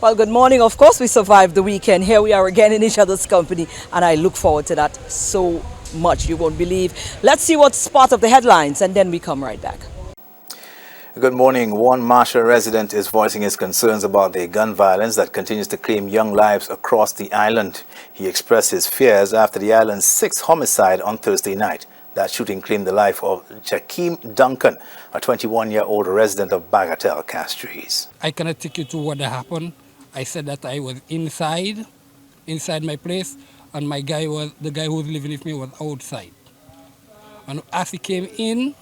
Well, good morning. Of course, we survived the weekend. Here we are again in each other's company, and I look forward to that so much you won't believe. Let's see what's part of the headlines, and then we come right back. Good morning. One Marshall resident is voicing his concerns about the gun violence that continues to claim young lives across the island. He expressed his fears after the island's sixth homicide on Thursday night. That shooting claimed the life of McDiamed Duncan, a 21-year-old resident of Bagatelle, Castries. I cannot take you to what happened. I said that I was inside my place, and the guy who was living with me was outside. And as he came in,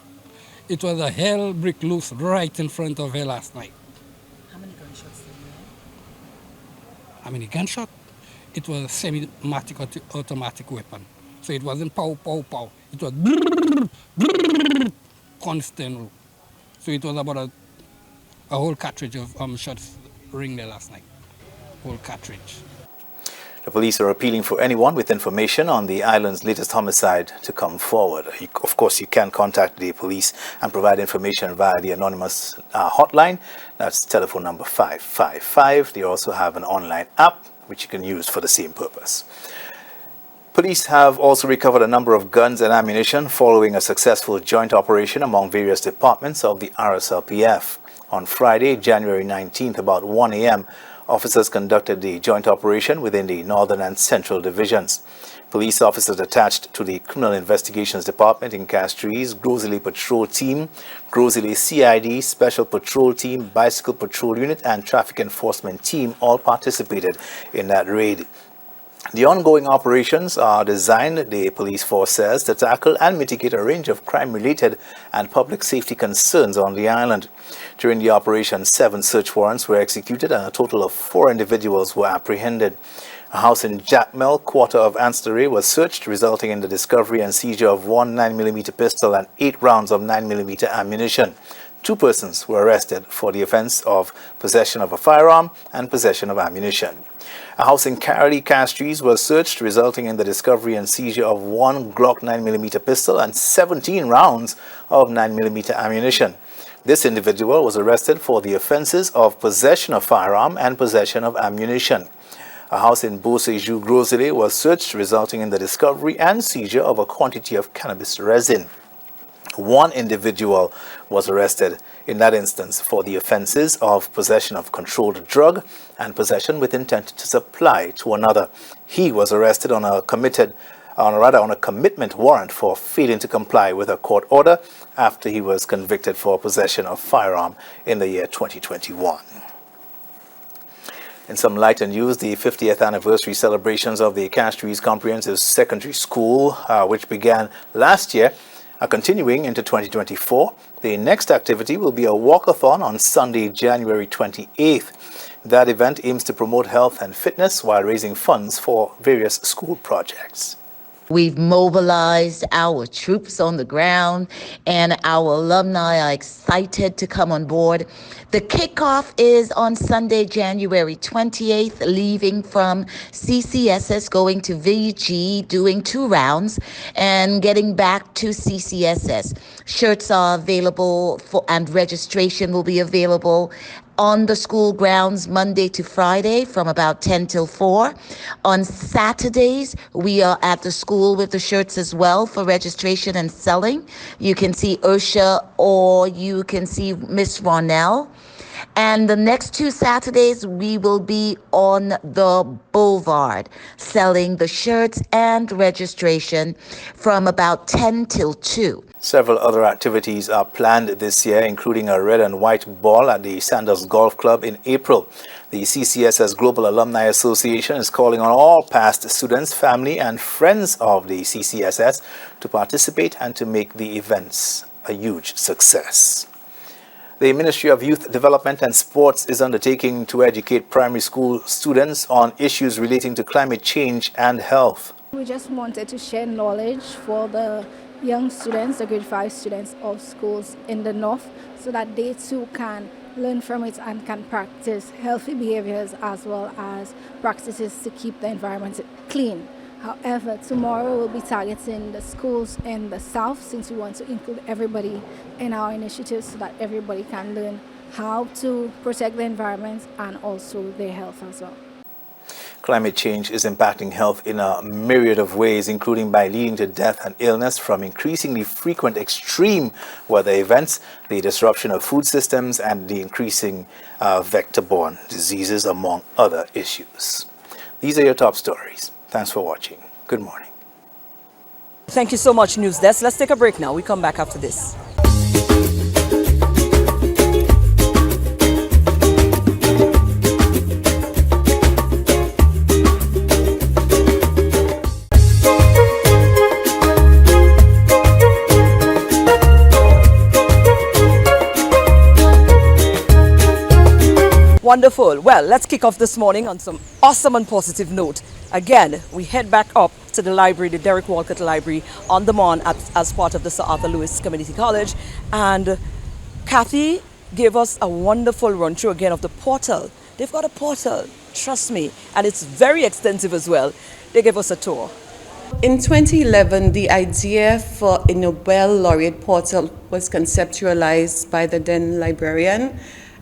it was a hell brick loose right in front of her last night. How many gunshots did you have? How many gunshots? It was a semi-automatic automatic weapon. So it wasn't pow, pow, pow. It was brrr, brrr, constant. So it was about a whole cartridge of shots ring there last night. Whole cartridge. The police are appealing for anyone with information on the island's latest homicide to come forward. Of course, you can contact the police and provide information via the anonymous hotline. That's telephone number 555. They also have an online app which you can use for the same purpose. Police have also recovered a number of guns and ammunition following a successful joint operation among various departments of the RSLPF. On Friday, January 19th, about 1 a.m., officers conducted the joint operation within the Northern and Central Divisions. Police officers attached to the Criminal Investigations Department in Castries, Grosley Patrol Team, Grosley CID, Special Patrol Team, Bicycle Patrol Unit, and Traffic Enforcement Team all participated in that raid. The ongoing operations are designed, the police force says, to tackle and mitigate a range of crime-related and public safety concerns on the island. During the operation, 7 search warrants were executed and a total of 4 individuals were apprehended. A house in Jackmel, quarter of Ansteray, was searched, resulting in the discovery and seizure of 1 9mm pistol and 8 rounds of 9mm ammunition. 2 persons were arrested for the offense of possession of a firearm and possession of ammunition. A house in Caroli, Castries was searched, resulting in the discovery and seizure of 1 Glock 9mm pistol and 17 rounds of 9mm ammunition. This individual was arrested for the offenses of possession of firearm and possession of ammunition. A house in Beausejour, Grosley was searched, resulting in the discovery and seizure of a quantity of cannabis resin. 1 individual was arrested in that instance for the offenses of possession of controlled drug and possession with intent to supply to another. He was arrested on a commitment warrant for failing to comply with a court order after he was convicted for possession of firearm in the year 2021. In some lighter news, the 50th anniversary celebrations of the Castries Comprehensive Secondary School, which began last year, are continuing into 2024. The next activity will be a walkathon on Sunday, January 28th. That event aims to promote health and fitness while raising funds for various school projects. We've mobilized our troops on the ground, and our alumni are excited to come on board. The kickoff is on Sunday, January 28th, leaving from CCSS, going to VG, doing 2 rounds, and getting back to CCSS. Shirts are available and registration will be available on the school grounds Monday to Friday from about 10 till 4. On Saturdays, we are at the school with the shirts as well for registration and selling. You can see Ursha or you can see Miss Ronell. And the next 2 Saturdays, we will be on the boulevard selling the shirts and registration from about 10 till 2. Several other activities are planned this year, including a red and white ball at the Sandals Golf Club in April. The CCSS Global Alumni Association is calling on all past students, family, and friends of the CCSS to participate and to make the events a huge success. The Ministry of Youth Development and Sports is undertaking to educate primary school students on issues relating to climate change and health. We just wanted to share knowledge for the young students, the grade 5 students of schools in the north, so that they too can learn from it and can practice healthy behaviors as well as practices to keep the environment clean. However, tomorrow we'll be targeting the schools in the south, since we want to include everybody in our initiatives so that everybody can learn how to protect the environment and also their health as well. Climate change is impacting health in a myriad of ways, including by leading to death and illness from increasingly frequent extreme weather events, the disruption of food systems, and the increasing vector-borne diseases, among other issues. These are your top stories. Thanks for watching. Good morning. Thank you so much, News Desk. Let's take a break now. We come back after this. Wonderful. Well, let's kick off this morning on some awesome and positive note. Again, we head back up to the library, the Derek Walcott Library on the Mon as part of the Sir Arthur Lewis Community College. And Kathy gave us a wonderful run through again of the portal. They've got a portal, trust me, and it's very extensive as well. They gave us a tour. In 2011, the idea for a Nobel laureate portal was conceptualized by the then librarian.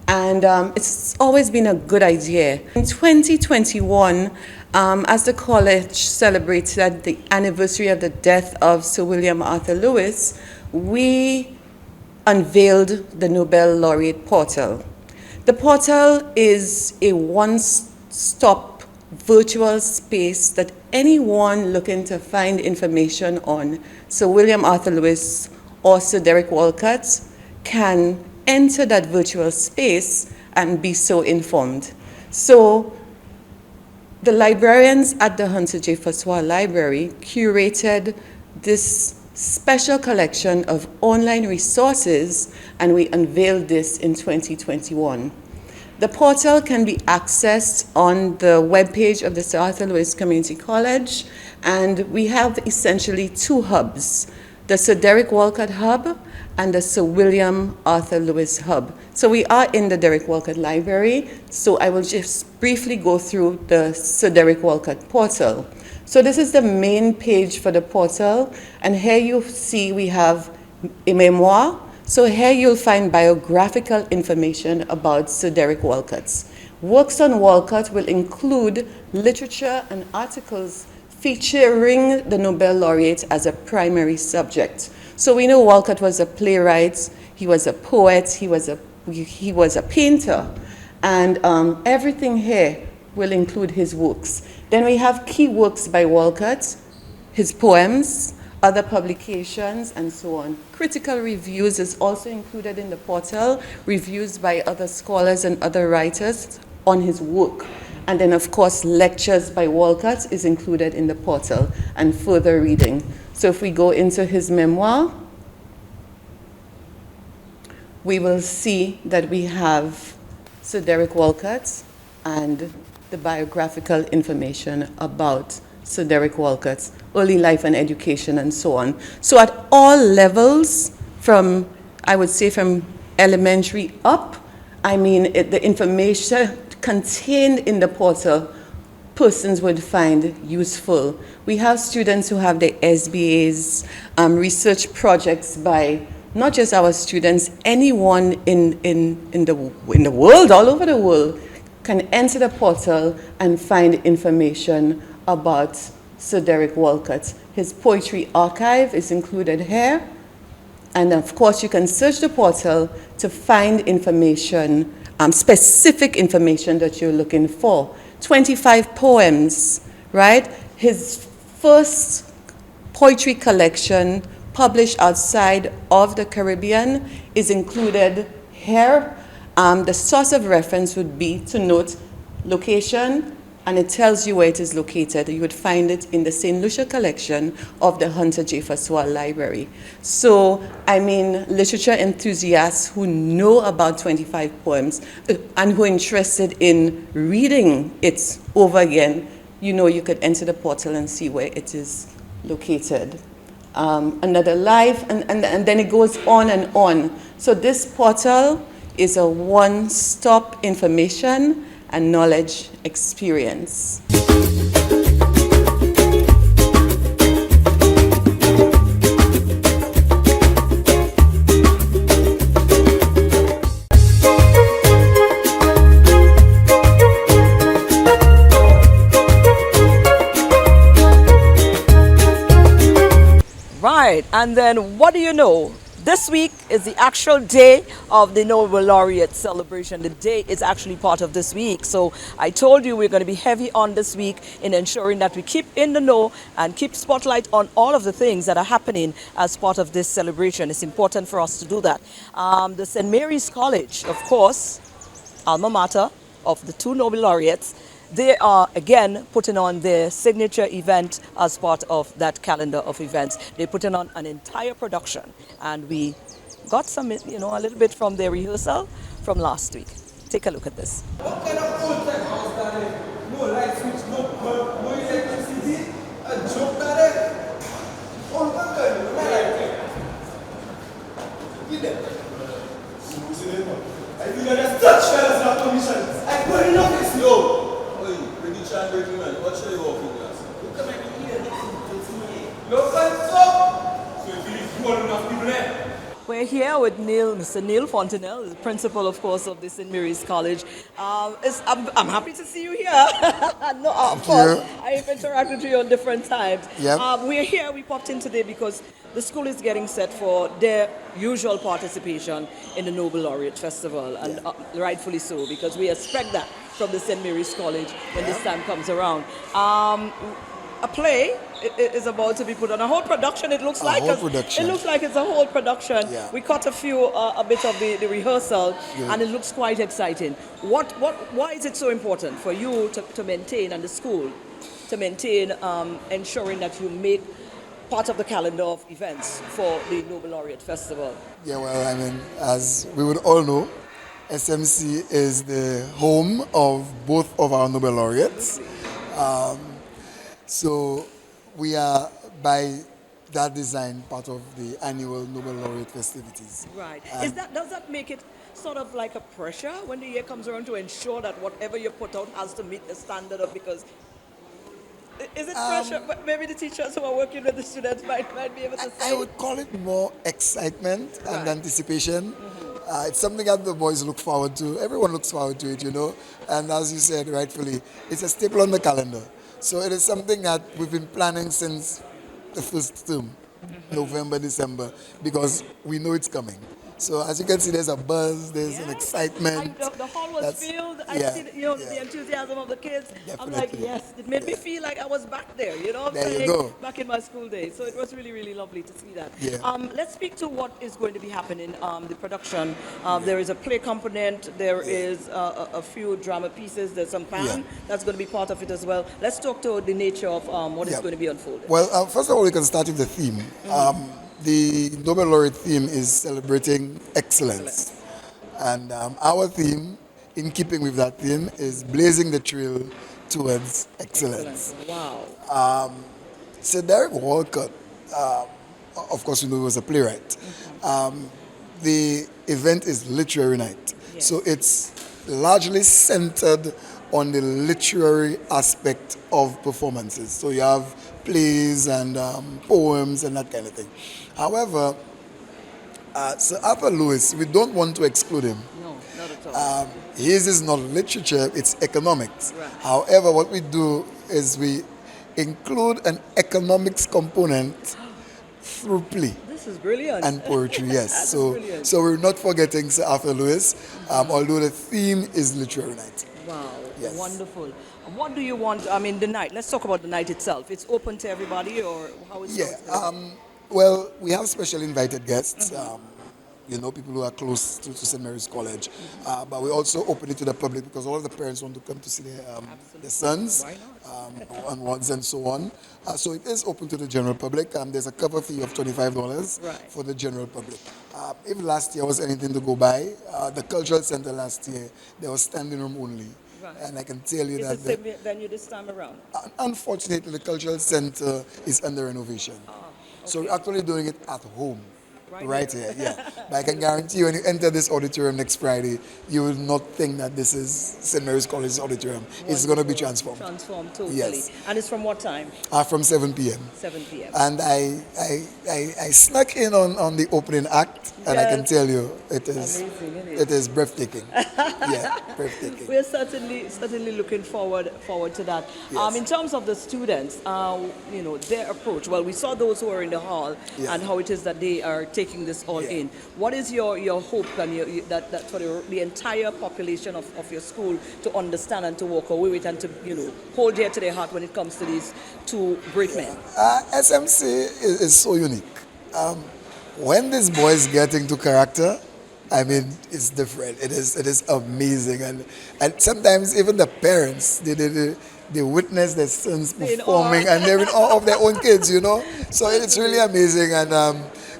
And it's always been a good idea. In 2021, as the college celebrated the anniversary of the death of Sir William Arthur Lewis, we unveiled the Nobel Laureate Portal. The portal is a one-stop virtual space that anyone looking to find information on Sir William Arthur Lewis or Sir Derek Walcott can enter that virtual space and be so informed. So the librarians at the Hunter J. Faswa Library curated this special collection of online resources, and we unveiled this in 2021. The portal can be accessed on the webpage of the Sir Arthur Lewis Community College, and we have essentially two hubs, the Sir Derek Walcott Hub and the Sir William Arthur Lewis Hub. So we are in the Derek Walcott Library, so I will just briefly go through the Sir Derek Walcott portal. So this is the main page for the portal, and here you see we have a memoir. So here you'll find biographical information about Sir Derek Walcott. Works on Walcott will include literature and articles featuring the Nobel laureate as a primary subject. So we know Walcott was a playwright, he was a poet, he was a painter, and everything here will include his works. Then we have key works by Walcott, his poems, other publications, and so on. Critical reviews is also included in the portal, reviews by other scholars and other writers on his work. And then, of course, lectures by Walcott is included in the portal, and further reading. So if we go into his memoir, we will see that we have Sir Derek Walcott and the biographical information about Sir Derek Walcott's early life and education and so on. So at all levels, from, I would say from elementary up, I mean, the information contained in the portal, persons would find useful. We have students who have their SBAs, research projects by not just our students, anyone in the world, all over the world, can enter the portal and find information about Sir Derek Walcott. His poetry archive is included here. And of course, you can search the portal to find information, specific information that you're looking for. 25 poems, right? His first poetry collection published outside of the Caribbean is included here. The source of reference would be to note location, and it tells you where it is located. You would find it in the St. Lucia collection of the Hunter J. Faswa Library. So, I mean, literature enthusiasts who know about 25 poems and who are interested in reading it over again, you know, you could enter the portal and see where it is located. Another life, and then it goes on and on. So this portal is a one-stop information and knowledge experience. right, and then what do you know? This week is the actual day of the Nobel Laureate celebration. The day is actually part of this week. So I told you we're going to be heavy on this week in ensuring that we keep in the know and keep spotlight on all of the things that are happening as part of this celebration. It's important for us to do that. The St. Mary's College, of course, alma mater of the two Nobel laureates, they are again putting on their signature event as part of that calendar of events. They're putting on an entire production, and we got some, a little bit from their rehearsal from last week. Take a look at this. What kind of old time house that is? No light switch, no bulb, no electricity, a joke that is. Old man, no light. Give them. I think that's such fellas not permission. I put it up this low. Oi, when you try and break man, what should you walk in glass? Look at my ear, look at so. So if you need good enough people there. We're here with Mr. Neil Fontenelle, the principal, of course, of the St. Mary's College. I'm happy to see you here. No, of course, I've interacted with you on different times. Yep. We're here, we popped in today because the school is getting set for their usual participation in the Nobel Laureate Festival, and rightfully so, because we expect that from the St. Mary's College when this time comes around. A play is about to be put on. A whole production, it looks like. Whole production. It looks like it's a whole production. Yeah. We caught a bit of the rehearsal, and it looks quite exciting. Why is it so important for you to maintain, and the school to maintain, ensuring that you make part of the calendar of events for the Nobel Laureate Festival? Yeah, well, I mean, as we would all know, SMC is the home of both of our Nobel laureates. So we are, by that design, part of the annual Nobel Laureate festivities. Right. Does that make it sort of like a pressure when the year comes around to ensure that whatever you put out has to meet the standard of, because is it pressure? But maybe the teachers who are working with the students might be able to say. I would call it more excitement and anticipation. It's something that the boys look forward to. Everyone looks forward to it, And as you said, rightfully, it's a staple on the calendar. So it is something that we've been planning since the first term, November, December, because we know it's coming. So as you can see, there's a buzz, there's an excitement. The hall was filled. I see the enthusiasm of the kids. Definitely. I'm like, yes, it made me feel like I was back there, There you go. back in my school days. So it was really, really lovely to see that. Yeah. Let's speak to what is going to be happening, the production. There is a play component. There is a few drama pieces. There's some pan that's going to be part of it as well. Let's talk to the nature of what is going to be unfolded. Well, first of all, we can start with the theme. The Nobel Laureate theme is celebrating excellence. And our theme, in keeping with that theme, is blazing the trail towards excellence. Wow. So Derek Walcott, of course, we know he was a playwright. The event is literary night. Yes. So it's largely centered on the literary aspect of performances. So you have plays and poems and that kind of thing. However, Sir Arthur Lewis, we don't want to exclude him. No, not at all. His is not literature, it's economics. Right. However, what we do is we include an economics component through play This is brilliant. and poetry, yes. That's So, brilliant. so we're not forgetting Sir Arthur Lewis, although the theme is literary night. Wow, Yes. wonderful. What do you want, the night? Let's talk about the night itself. It's open to everybody, or how is it? Well, we have special invited guests, people who are close to St. Mary's College. But we also open it to the public because all of the parents want to come to see their sons and ones and so on. So it is open to the general public. There's a cover fee of $25 for the general public. If last year was anything to go by, the Cultural Center last year, there was standing room only. Right. And I can tell you Is that the same venue this time around? unfortunately, the Cultural Center is under renovation. So we're actually doing it at home. Right here, yeah. But I can guarantee you when you enter this auditorium next Friday, you will not think that this is St. Mary's College's auditorium. It's going to be transformed. Transformed totally. Yes. And it's from what time? From 7 p.m. 7 p.m. And I snuck in on the opening act, and I can tell you, it is Amazing, isn't it? it is breathtaking. Yeah, breathtaking. We're certainly looking forward to that. Yes. In terms of the students, their approach. Well, we saw those who are in the hall and how it is that they are taking this all in. What is your hope and that for the entire population of your school to understand and to walk away with and to hold dear to their heart when it comes to these two great men? SMC is so unique. When these boys get into character, I mean, it's different. It is amazing, and sometimes even the parents they witness their sons performing, and they're in awe of their own kids. So it's really amazing, and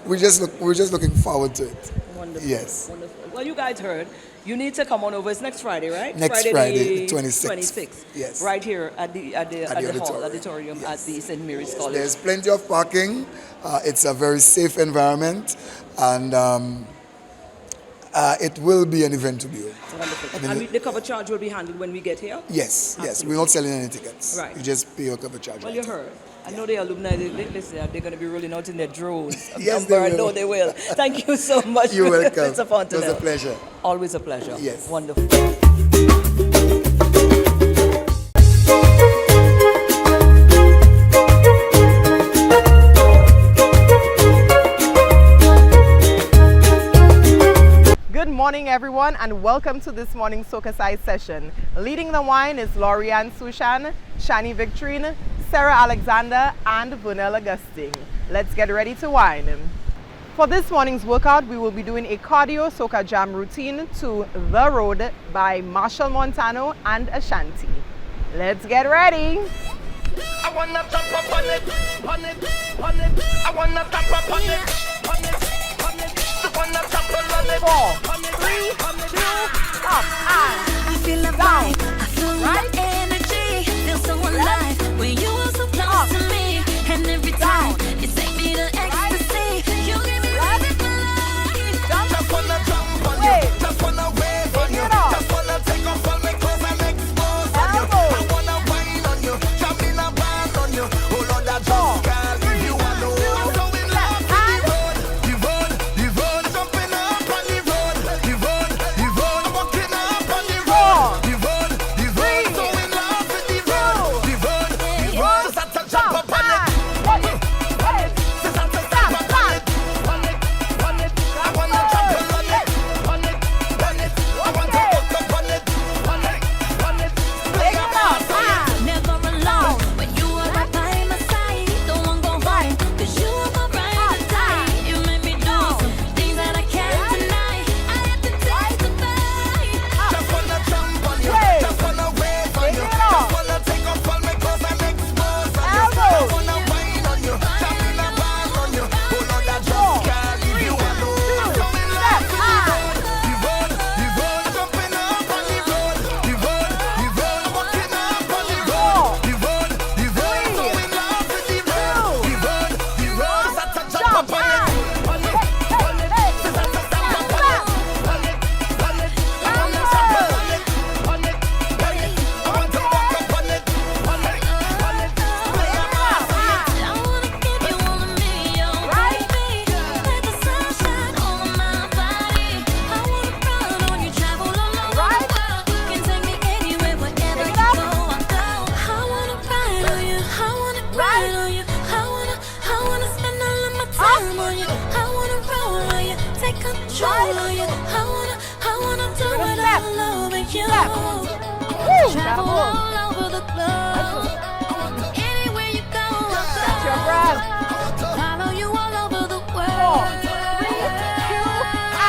we're just looking forward to it. Wonderful. Yes. Wonderful. Well, you guys heard. You need to come on over. It's next Friday, right? Next Friday, the 26th. 26th. Yes. Right here at the hall, auditorium at Yes. the St. Mary's College. There's plenty of parking. It's a very safe environment, and it will be an event to be on. Wonderful. And the cover charge will be handled when we get here? Yes, we're not selling any tickets. Right. You just pay your cover charge. Well, you heard. I know the alumni, they're going to be rolling out in their droves. Yes, they I will. know they will. Thank you so much. You're welcome. It's a It was a pleasure. Always a pleasure. Yes. Wonderful. Good morning, everyone, and welcome to this morning's SocaCize session. Leading the wine is Lorianne Sushan, Shani Victorine, Sarah Alexander, and Vernell Augustine. Let's get ready to wine. For this morning's workout, we will be doing a cardio soca jam routine to The Road by Marshall Montano and Ashanti. Let's get ready. I wanna jump up on it, on it, on it. I wanna jump up on it, on it, on it. I wanna jump up on it. 4, 3, 2, up, and I feel the down. vibe, I feel the energy, feel so alive when you are so close Up. to me. And every time you take me to ecstasy, you give me life in my life. Just wanna jump on Wait. you, just wanna wave on you, Take it off. just wanna take off all my clothes and expose on you. Elbow. I wanna wine on you, jump in a band on you. Oh Lord, I just can't leave you alone. I'm so in love with the road, the road, jumping up on the road, the road, the road, walking up on the road, the road, the road. So in love with the road, the road, the road. Just have to jump up on it. Just have to jump up on it, on it, on it. I wanna jump up on it, on it, on it. I want to walk up on it, on it, on it. Play a bass on it. Never alone when you are right by my side. Don't want go home, 'cause you are my ride or die. You make me do some things that I can't deny. I have to taste the bite. Just wanna jump on you, just wanna wave on you, just wanna take off all my clothes and expose on you. I wanna wine on you, jump in a band on you. Oh Lord, I just can't leave you alone. I'm so in love with the road, the road, jumping up on the road, the road, the road, walking up on the road, the road, the road. So in love with the road, the road, the road. Just have to jump up on it, on it, on it. Just have to jump up on it, on it, on it. I wanna jump up on it, on it, on it. I want to walk up on it, on it, on it. Play a bass on it. I wanna give you all of me, oh baby. Let the sunshine over my body. I wanna run on you, travel all over the world. You can take me anywhere, wherever you go, I'll go. I wanna ride on you, I wanna ride on you. I wanna spend all of my time on you. I wanna roll on you, take control on you. I wanna do it all over you. Travel all over the globe. Anywhere you go, Catch your I'll breath. go. Follow you all over the 4, world. 3, 2,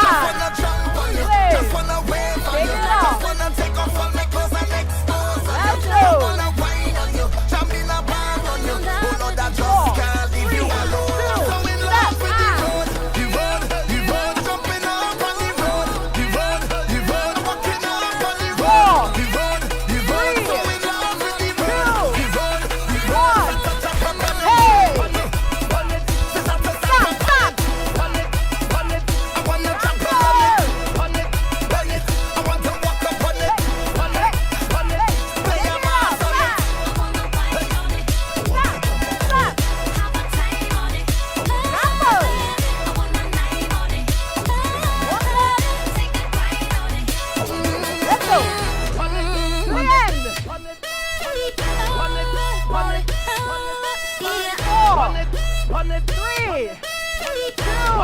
Just wanna jump on you, Play. just wanna wave on Take you, it off. just wanna take off all my clothes and expose on you. Let's I go. wanna wine on you, jump in a band on you. Oh Lord, I just can't leave you alone. I'm so in love with the road, the road, the road, jumping up on the road, the road, the road, walking up on the road, the road, the road. So in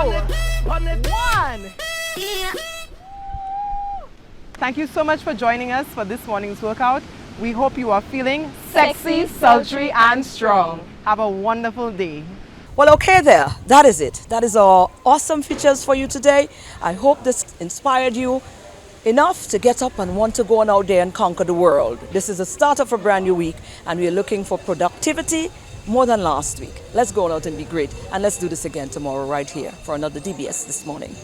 1. Thank you so much for joining us for this morning's workout. We hope you are feeling sexy, sultry, and strong. Have a wonderful day. Well, okay there. That is it. That is our awesome features for you today. I hope this inspired you enough to get up and want to go on out there and conquer the world. This is the start of a brand new week, and we are looking for productivity more than last week. Let's go out and be great, and let's do this again tomorrow right here for another DBS This Morning.